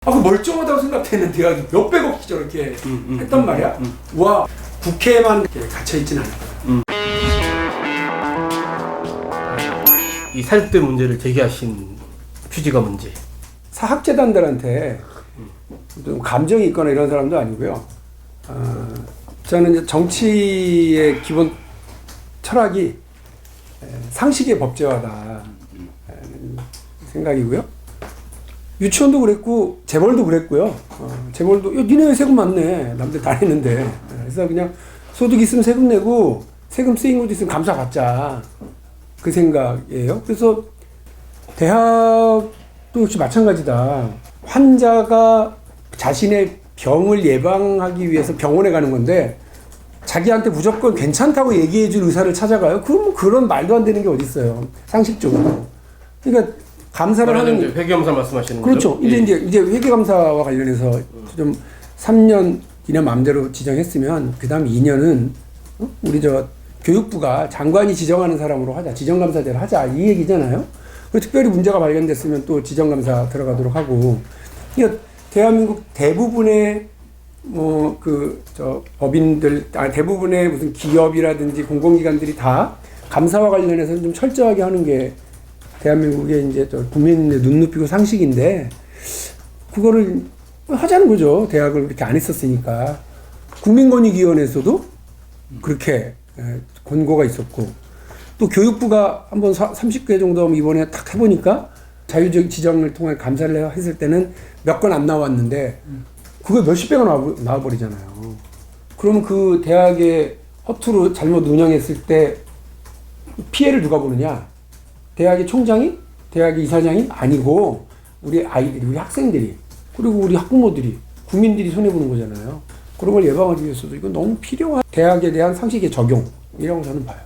그 멀쩡하다고 생각되는 대학이 몇백억 저렇게 했단 말이야. 와, 국회에만 갇혀있지는 않을 거야. 이 사립대 문제를 제기하신 취지가 뭔지. 사학재단들한테 좀 감정이 있거나 이런 사람도 아니고요. 저는 이제 정치의 기본 철학이 상식의 법제화다 생각이고요. 유치원도 그랬고 재벌도 그랬고요. 재벌도 니네 왜 세금 많네, 남들 다 했는데. 그래서 그냥 소득 있으면 세금 내고 세금 쓰인 것도 있으면 감사받자, 그 생각이에요. 그래서 대학도 역시 마찬가지다. 환자가 자신의 병을 예방하기 위해서 병원에 가는 건데 자기한테 무조건 괜찮다고 얘기해줄 의사를 찾아가요. 그럼 그런 말도 안 되는 게 어디 있어요, 상식적으로. 그러니까 감사를 하는, 회계검사 말씀하시는 그렇죠. 거죠? 이제 회계감사와 관련해서 좀 3년 이년 마음대로 지정했으면 그 다음 2년은 우리 저 교육부가 장관이 지정하는 사람으로 하자, 지정감사제를 하자, 이 얘기잖아요. 그리고 특별히 문제가 발견됐으면 또 지정감사 들어가도록 하고. 그러니까 대한민국 대부분의 법인들, 대부분의 무슨 기업이라든지 공공기관들이 다 감사와 관련해서 좀 철저하게 하는 게 대한민국의 이제 국민의 눈높이고 상식인데, 그거를 하자는 거죠. 대학을 그렇게 안 했었으니까. 국민권익위원회에서도 그렇게 권고가 있었고, 또 교육부가 한번 30개 정도 이번에 딱 해보니까 자유적 지정을 통해 감사를 했을 때는 몇 건 안 나왔는데 그거 몇십 배가 나와버리잖아요. 그러면 그 대학에 허투루 잘못 운영했을 때 피해를 누가 보느냐? 대학의 총장이? 대학의 이사장이? 아니고 우리 아이들이, 우리 학생들이, 그리고 우리 학부모들이, 국민들이 손해보는 거잖아요. 그런 걸 예방하기 위해서도 이건 너무 필요한 대학에 대한 상식의 적용이라고 저는 봐요.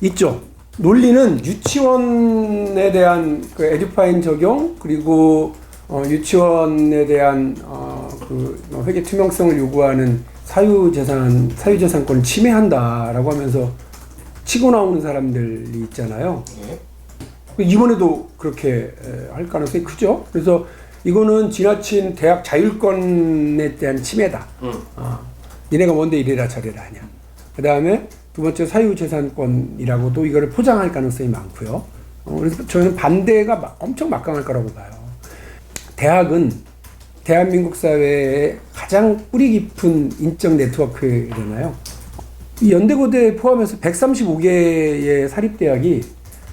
있죠. 논리는 유치원에 대한 그 에듀파인 적용, 그리고 유치원에 대한 그 회계 투명성을 요구하는 사유재산권을 침해한다라고 하면서 치고 나오는 사람들이 있잖아요. 이번에도 그렇게 할 가능성이 크죠. 그래서 이거는 지나친 대학 자율권에 대한 침해다. 니네가 뭔데 이래라 저래라 하냐. 그 다음에 두 번째 사유재산권이라고도 이거를 포장할 가능성이 많고요. 그래서 저는 반대가 엄청 막강할 거라고 봐요. 대학은 대한민국 사회의 가장 뿌리 깊은 인적 네트워크잖아요. 이 연대고대 포함해서 135개의 사립대학이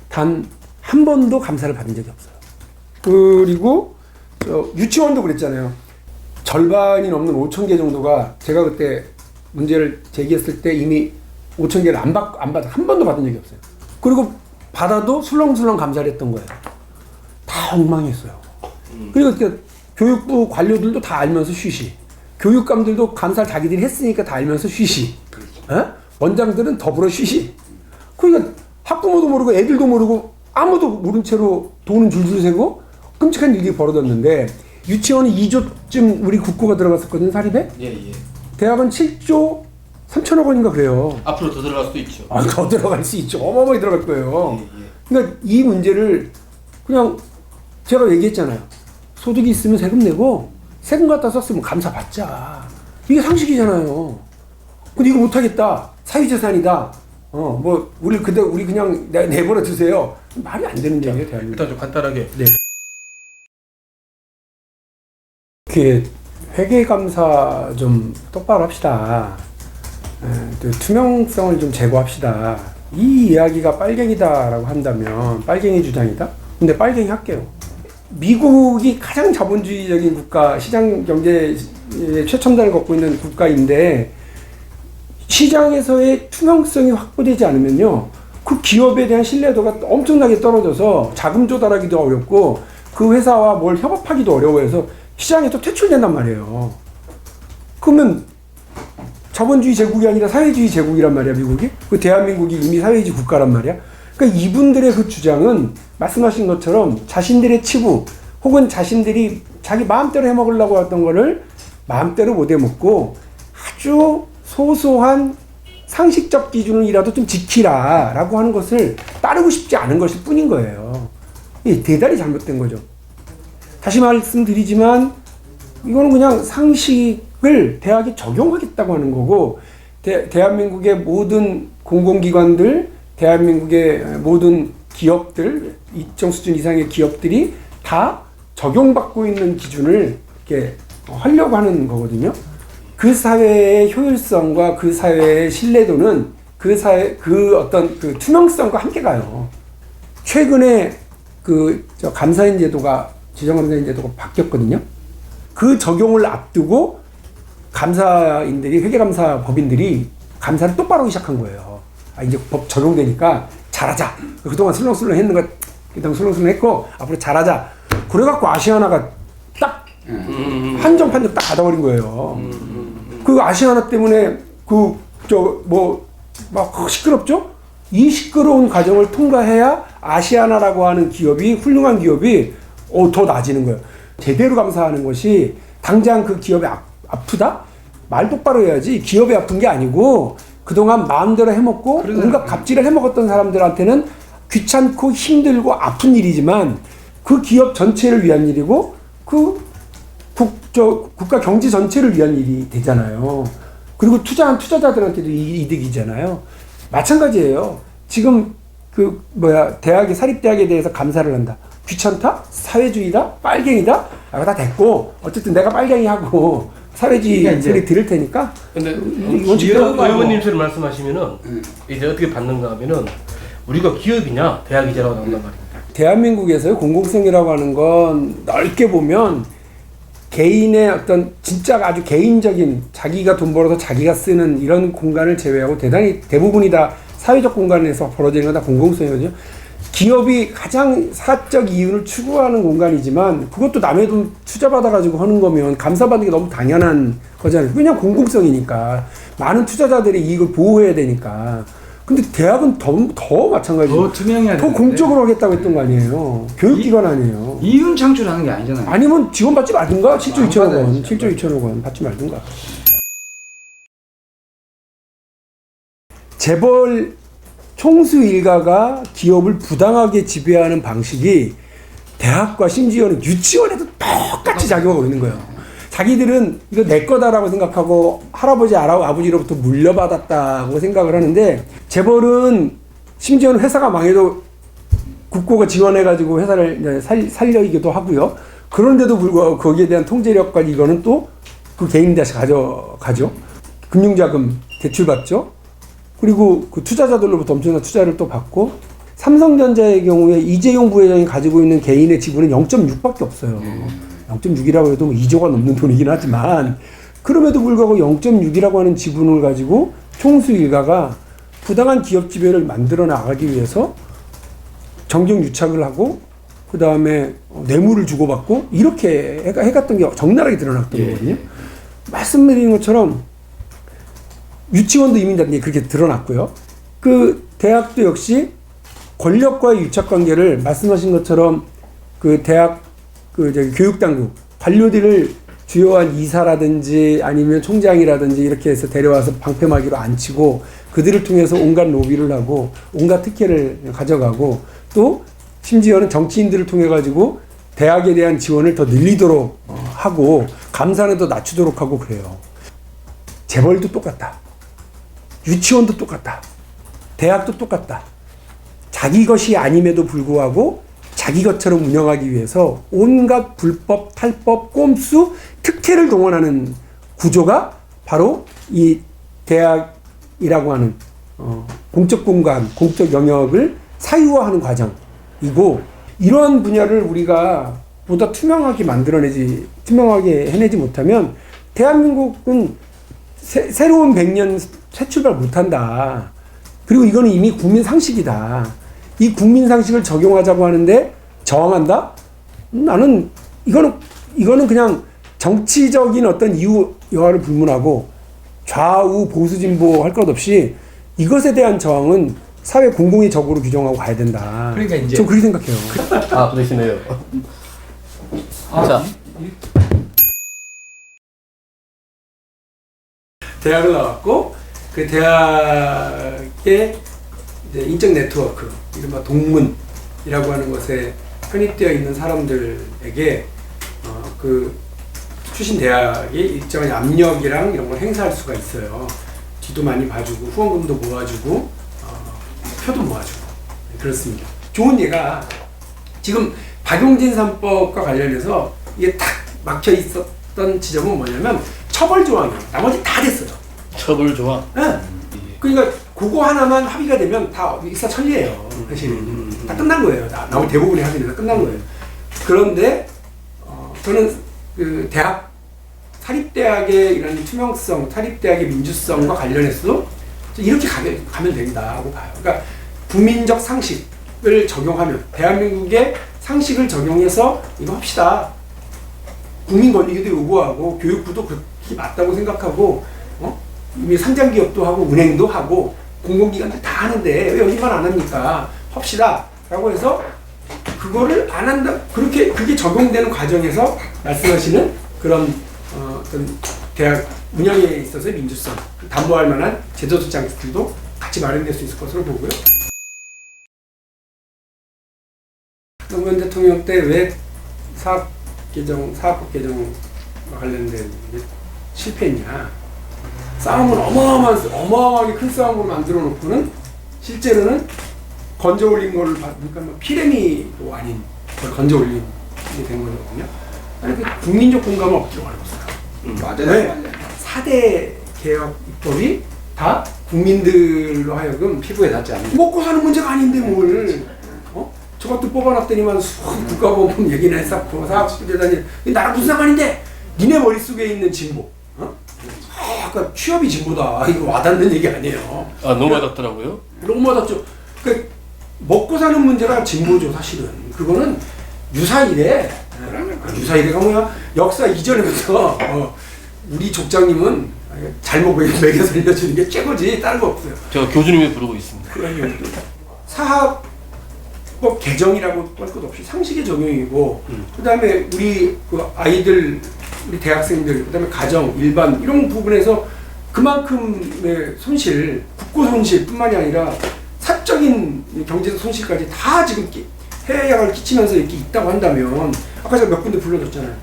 단 한 번도 감사를 받은 적이 없어요. 그리고 유치원도 그랬잖아요. 절반이 넘는 5,000개 정도가 제가 그때 문제를 제기했을 때 이미 5,000개를 안 받아, 한 번도 받은 적이 없어요. 그리고 받아도 술렁술렁 감사를 했던 거예요. 다 엉망했어요. 그리고 교육부 관료들도 다 알면서 쉬쉬. 교육감들도 감사를 자기들이 했으니까 다 알면서 쉬쉬. 원장들은 더불어 쉬쉬. 그러니까 학부모도 모르고 애들도 모르고 아무도 모른 채로 돈은 줄줄 세고 끔찍한 일이 벌어졌는데, 유치원이 2조쯤 우리 국고가 들어갔었거든요, 사립에? 예. 대학은 7조 3천억 원인가 그래요. 앞으로 더 들어갈 수도 있죠. 더 들어갈 수 있죠. 어마어마하게 들어갈 거예요. 예. 그러니까 이 문제를 그냥 제가 얘기했잖아요. 소득이 있으면 세금 내고 세금 갖다 썼으면 감사 받자. 이게 상식이잖아요. 근데 이거 못하겠다. 사유재산이다. 우리 그냥 내버려 두세요. 말이 안 되는 얘기예요, 대한민국. 일단 좀 간단하게. 네. 이렇게 회계감사 좀 똑바로 합시다. 또 투명성을 좀 제고합시다. 이 이야기가 빨갱이다라고 한다면 빨갱이 주장이다? 근데 빨갱이 할게요. 미국이 가장 자본주의적인 국가, 시장 경제의 최첨단을 갖고 있는 국가인데, 시장에서의 투명성이 확보되지 않으면요, 그 기업에 대한 신뢰도가 엄청나게 떨어져서 자금 조달하기도 어렵고 그 회사와 뭘 협업하기도 어려워해서 시장에서 퇴출된단 말이에요. 그러면 자본주의 제국이 아니라 사회주의 제국이란 말이야, 미국이. 그 대한민국이 이미 사회주의 국가란 말이야. 그러니까 이분들의 그 주장은 말씀하신 것처럼 자신들의 치부 혹은 자신들이 자기 마음대로 해먹으려고 했던 거를 마음대로 못 해먹고 아주 소소한 상식적 기준이라도 좀 지키라 라고 하는 것을 따르고 싶지 않은 것일 뿐인 거예요. 대단히 잘못된 거죠. 다시 말씀드리지만 이거는 그냥 상식을 대학에 적용하겠다고 하는 거고 대한민국의 모든 공공기관들, 대한민국의 모든 기업들, 일정 수준 이상의 기업들이 다 적용받고 있는 기준을 이렇게 하려고 하는 거거든요. 그 사회의 효율성과 그 사회의 신뢰도는 그 사회 그 어떤 그 투명성과 함께 가요. 최근에 감사인 제도가 지정감사인 제도가 바뀌었거든요. 그 적용을 앞두고 감사인들이 회계감사 법인들이 감사를 똑바로 하기 시작한 거예요. 이제 법 적용되니까 잘하자. 그동안 술렁술렁 했는 거 그동안 술렁술렁 했고 앞으로 잘하자. 그래갖고 아시아나가 딱 한정판정 딱 받아버린 거예요. 그 아시아나 때문에 막 시끄럽죠? 이 시끄러운 과정을 통과해야 아시아나라고 하는 기업이 훌륭한 기업이 더 나아지는 거예요. 제대로 감사하는 것이 당장 그 기업이 아프다? 말 똑바로 해야지. 기업이 아픈 게 아니고 그동안 마음대로 해먹고 온갖 갑질을 해먹었던 사람들한테는 귀찮고 힘들고 아픈 일이지만 그 기업 전체를 위한 일이고 국가 경제 전체를 위한 일이 되잖아요. 그리고 투자한 투자자들한테도 이득이잖아요. 마찬가지예요. 지금 대학이 사립대학에 대해서 감사를 한다. 귀찮다? 사회주의다? 빨갱이다? 다 됐고 어쨌든 내가 빨갱이하고 사회주의 소리 들을 테니까. 근데 의원님 소리 말씀하시면은 이제 어떻게 받는가 하면은 우리가 기업이냐 대학이냐라고 나온단 말입니다. 대한민국에서의 공공성이라고 하는 건 넓게 보면 개인의 어떤 진짜 아주 개인적인 자기가 돈 벌어서 자기가 쓰는 이런 공간을 제외하고 대부분이 다 사회적 공간에서 벌어지는 건 다 공공성이거든요. 기업이 가장 사적 이윤을 추구하는 공간이지만 그것도 남의 돈 투자받아가지고 하는 거면 감사받는 게 너무 당연한 거잖아요. 왜냐면 공공성이니까 많은 투자자들의 이익을 보호해야 되니까. 근데 대학은 더 마찬가지예요. 더 투명해야 더 공적으로 하겠다고 했던 거 아니에요. 교육기관 아니에요. 이윤 창출하는 게 아니잖아요. 아니면 지원받지 말든가. 7조 2천억 원. 7조 2천억 원 받지 말든가. 재벌 총수 일가가 기업을 부당하게 지배하는 방식이 대학과 심지어는 유치원에도 똑같이 작용하고 있는 거예요. 자기들은 이거 내 거다라고 생각하고 할아버지 아버지로부터 물려받았다고 생각을 하는데 재벌은 심지어는 회사가 망해도 국고가 지원해가지고 회사를 살려기도 하고요. 그런데도 불구하고 거기에 대한 통제력과 이거는 또 그 개인 다시 가져가죠. 금융자금 대출받죠. 그리고 그 투자자들로부터 엄청난 투자를 또 받고 삼성전자의 경우에 이재용 부회장이 가지고 있는 개인의 지분은 0.6밖에 없어요. 0.6이라고 해도 2조가 넘는 돈이긴 하지만 그럼에도 불구하고 0.6이라고 하는 지분을 가지고 총수 일가가 부당한 기업 지배를 만들어 나가기 위해서 정경 유착을 하고 그 다음에 뇌물을 주고받고 이렇게 해갔던 게 적나라하게 드러났던 거거든요. 말씀드린 것처럼 유치원도 이미 그렇게 드러났고요. 그 대학도 역시 권력과의 유착 관계를 말씀하신 것처럼 그 대학 교육당국 관료들을 주요한 이사라든지 아니면 총장이라든지 이렇게 해서 데려와서 방패막이로 앉히고 그들을 통해서 온갖 로비를 하고 온갖 특혜를 가져가고 또 심지어는 정치인들을 통해 가지고 대학에 대한 지원을 더 늘리도록 하고 감사는 더 낮추도록 하고 그래요. 재벌도 똑같다. 유치원도 똑같다. 대학도 똑같다. 자기 것이 아님에도 불구하고 자기 것처럼 운영하기 위해서 온갖 불법, 탈법, 꼼수, 특혜를 동원하는 구조가 바로 이 대학이라고 하는 공적 공간, 공적 영역을 사유화하는 과정이고 이러한 분야를 우리가 보다 투명하게 투명하게 해내지 못하면 대한민국은 새로운 100년 새 출발 못한다. 그리고 이거는 이미 국민 상식이다. 이 국민 상식을 적용하자고 하는데 저항한다? 나는 이거는 그냥 정치적인 어떤 이유 여하를 불문하고 좌우 보수 진보 할 것 없이 이것에 대한 저항은 사회 공공의 적으로 규정하고 가야 된다. 그러니까 이제 저 그렇게 생각해요. 그러시네요. 자. 대학을 나왔고 그 대학의 이제 인적 네트워크, 이른바 동문이라고 하는 것에 편입되어 있는 사람들에게 그 출신 대학이 일정한 압력이랑 이런 걸 행사할 수가 있어요. 뒤도 많이 봐주고 후원금도 모아주고 표도 모아주고 그렇습니다. 좋은 예가 지금 박용진 3법과 관련해서 이게 딱 막혀 있었던 지점은 뭐냐면 처벌 조항이에요. 나머지 다 됐어요. 처벌 조항. 네. 그러니까 그거 하나만 합의가 되면 다 일사천리예요. 사실 다 끝난 거예요. 나머지 대부분의 합의는 다 끝난 거예요. 그런데 저는 그 대학 사립대학의 이런 투명성, 사립대학의 민주성과 관련해서도 이렇게 가면 된다고 봐요. 그러니까 국민적 상식을 적용하면 대한민국의 상식을 적용해서 이거 합시다. 국민 권익위도 요구하고 교육부도 그렇게 맞다고 생각하고 이미 상장 기업도 하고 은행도 하고 공공기관들 다 하는데 왜 여기만 안 합니까? 합시다. 라고 해서 그거를 안 한다. 그게 적용되는 과정에서 말씀하시는 그런 어떤 대학 운영에 있어서의 민주성 담보할 만한 제도적 장치들도 같이 마련될 수 있을 것으로 보고요. 노무현 대통령 때 왜 사학법 개정과 관련된 게 실패했냐? 싸움은 어마어마하게 큰 싸움으로 만들어 놓고는 실제로는 건져 올린 거를 보니까 피레미도 아닌 걸 건져 올린 게 된 거거든요. 아니, 그 국민적 공감을 얻기로 어려웠어요. 맞아요. 왜? 4대 개혁 입법이 다 국민들로 하여금 피부에 닿지 않는. 먹고 사는 문제가 아닌데 뭘 저것도 뽑아놨더니만 국가보험 얘기나 했었고 사학부재단이 나랑 무슨 상관인데 니네 머릿속에 있는 진보 아까 취업이 진보다 이거 와닿는 얘기 아니에요. 아 너무 와닿더라고요. 너무 와닿죠. 그러니까 먹고 사는 문제가 진보죠. 사실은 그거는 유사이래. 유사이래가 뭐야? 역사 이전부터 우리 족장님은 잘못 먹여 살려주는 게 최고지. 다른 거 없어요. 제가 교주님을 부르고 있습니다. 사학법 개정이라고 할 것 없이 상식의 적용이고 그다음에 우리 그 아이들 우리 대학생들 그다음에 가정 일반 이런 부분에서 그만큼의 손실 국고 손실뿐만이 아니라 사적인 경제적 손실까지 다 지금 해악을 끼치면서 이렇게 있다고 한다면 아까 제가 몇 군데 불러줬잖아요.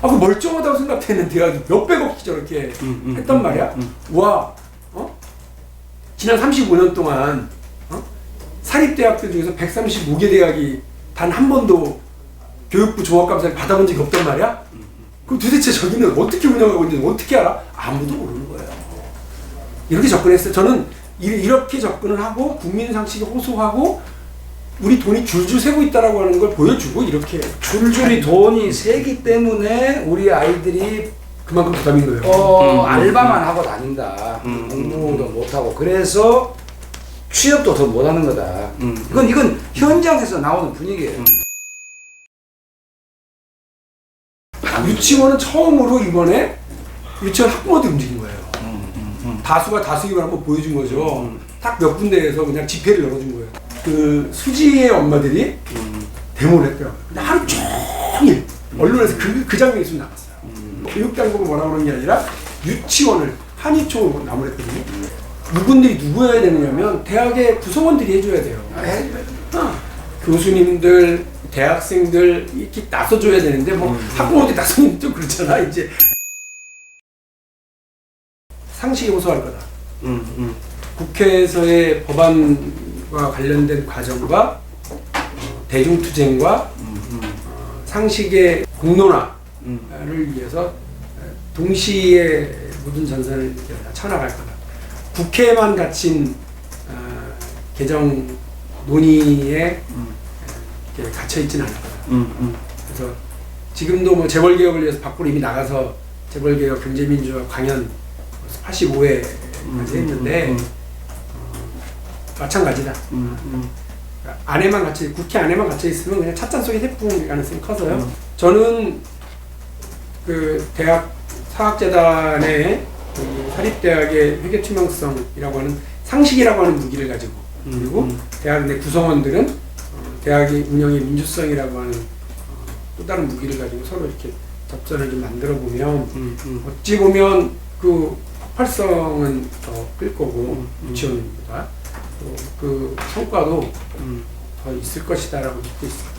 그 멀쩡하다고 생각되는 대학이 몇백억 저렇게 했단 말이야. 와, 지난 35년 동안 사립대학들 중에서 135개 대학이 단 한 번도 교육부 종합감사를 받아본 적이 없단 말이야. 그럼 도대체 저기는 어떻게 운영하고 있는지 어떻게 알아? 아무도 모르는 거예요. 이렇게 접근했어요. 저는 이렇게 접근을 하고 국민 상식에 호소하고 우리 돈이 줄줄 새고 있다라고 하는 걸 보여주고 이렇게 줄줄이 돈이 새기 때문에 우리 아이들이 그만큼 부담인 거예요. 알바만 하고 다닌다. 공부도 못하고 그래서 취업도 더 못하는 거다. 이건 현장에서 나오는 분위기예요. 유치원은 처음으로 이번에 유치원 학부모들이 움직인 거예요. 다수가 다수임을 한번 보여준 거죠. 딱 몇 군데에서 그냥 집회를 열어준 거예요. 그 수지의 엄마들이 데모를 했더라고요. 근데 하루 종일 언론에서 그 장면이 좀 나왔어요. 교육당국은 뭐라 그러는 게 아니라 유치원을 한의총으로 나무랬거든요. 누군들이 누구여야 되느냐면 대학의 구성원들이 해줘야 돼요. 교수님들, 대학생들 이렇게 나서줘야 되는데 학부모들이 나서면 좀 그렇잖아. 이제 상식에 호소할 거다. 국회에서의 법안과 관련된 과정과 대중투쟁과 상식의 공론화를 위해서 동시에 모든 전선을 쳐나갈 거다. 국회에만 갇힌 개정 논의에 갇혀 있지는 않을 거다. 그래서 지금도 뭐 재벌개혁을 위해서 밖으로 이미 나가서 재벌개혁 경제민주화 강연 85회까지 했는데 마찬가지다. 안에만 갇혀 국회 안에만 갇혀 있으면 그냥 찻잔 속의 태풍일 가능성이 커서요. 저는 그 대학 사학재단의 사립대학의 회계투명성이라고 하는 상식이라고 하는 무기를 가지고 그리고 대학 내 구성원들은 대학의 운영의 민주성이라고 하는 또 다른 무기를 가지고 서로 이렇게 접전을 좀 만들어 보면 어찌 보면 그 활성은 더 끌 거고 유치원보다 또 그 성과도 더 있을 것이다라고 믿고 있습니다.